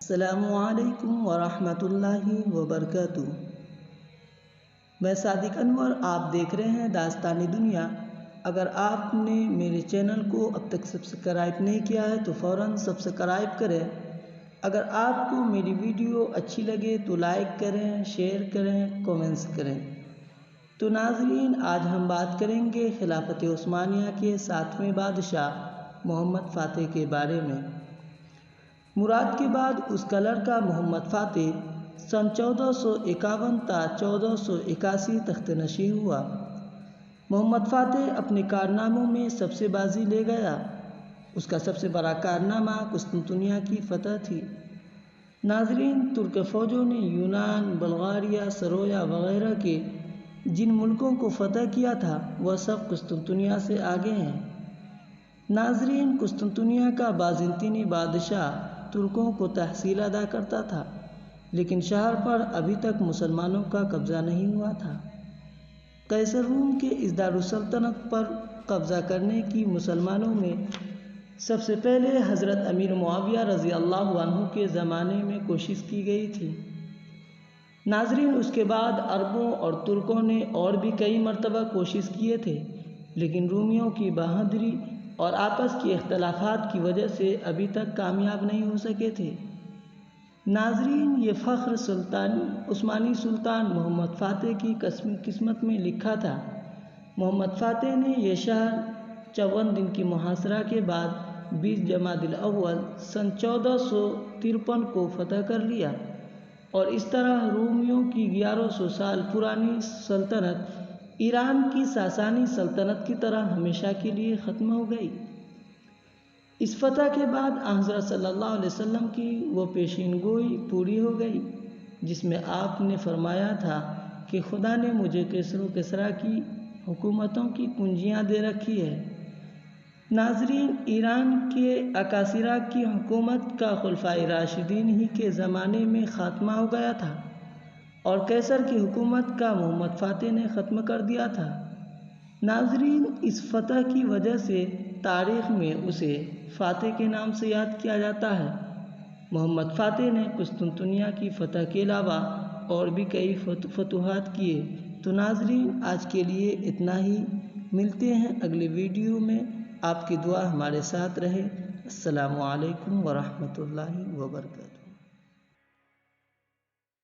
السلام علیکم ورحمۃ اللہ وبرکاتہ۔ میں صادق انور، آپ دیکھ رہے ہیں داستانی دنیا۔ اگر آپ نے میرے چینل کو اب تک سبسکرائب نہیں کیا ہے تو فوراً سبسکرائب کریں۔ اگر آپ کو میری ویڈیو اچھی لگے تو لائک کریں، شیئر کریں، کومنٹس کریں۔ تو ناظرین، آج ہم بات کریں گے خلافت عثمانیہ کے 7ویں بادشاہ محمد فاتح کے بارے میں۔ مراد کے بعد اس کا لڑکا محمد فاتح سن 1451 تا 1481 تخت نشین ہوا۔ محمد فاتح اپنے کارناموں میں سب سے بازی لے گیا۔ اس کا سب سے بڑا کارنامہ قسطنطنیہ کی فتح تھی۔ ناظرین، ترک فوجوں نے یونان، بلغاریہ، سرویا وغیرہ کے جن ملکوں کو فتح کیا تھا وہ سب قسطنطنیہ سے آگے ہیں۔ ناظرین، قسطنطنیہ کا بازنطینی بادشاہ ترکوں کو تحصیل ادا کرتا تھا، لیکن شہر پر ابھی تک مسلمانوں کا قبضہ نہیں ہوا تھا۔ قیصر روم کے اس دارالسلطنت پر قبضہ کرنے کی مسلمانوں میں سب سے پہلے حضرت امیر معاویہ رضی اللہ عنہ کے زمانے میں کوشش کی گئی تھی۔ ناظرین، اس کے بعد عربوں اور ترکوں نے اور بھی کئی مرتبہ کوشش کیے تھے، لیکن رومیوں کی بہادری اور آپس کے اختلافات کی وجہ سے ابھی تک کامیاب نہیں ہو سکے تھے۔ ناظرین، یہ فخر عثمانی سلطان محمد فاتح کی قسمت میں لکھا تھا۔ محمد فاتح نے یہ شہر 54 دن کی محاصرہ کے بعد 20 جمادی الاول سن 1453 کو فتح کر لیا، اور اس طرح رومیوں کی 1100 سال پرانی سلطنت ایران کی ساسانی سلطنت کی طرح ہمیشہ کے لیے ختم ہو گئی۔ اس فتح کے بعد حضرت صلی اللہ علیہ وسلم کی وہ پیشین گوئی پوری ہو گئی جس میں آپ نے فرمایا تھا کہ خدا نے مجھے کیسر و کسریٰ کی حکومتوں کی کنجیاں دے رکھی ہے۔ ناظرین، ایران کے اکاسرہ کی حکومت کا خلفائے راشدین ہی کے زمانے میں خاتمہ ہو گیا تھا، اور کیسر کی حکومت کا محمد فاتح نے ختم کر دیا تھا۔ ناظرین، اس فتح کی وجہ سے تاریخ میں اسے فاتح کے نام سے یاد کیا جاتا ہے۔ محمد فاتح نے قسطنطنیہ کی فتح کے علاوہ اور بھی کئی فتوحات کیے۔ تو ناظرین، آج کے لیے اتنا ہی۔ ملتے ہیں اگلے ویڈیو میں۔ آپ کی دعا ہمارے ساتھ رہے۔ السلام علیکم ورحمۃ اللہ وبرکاتہ۔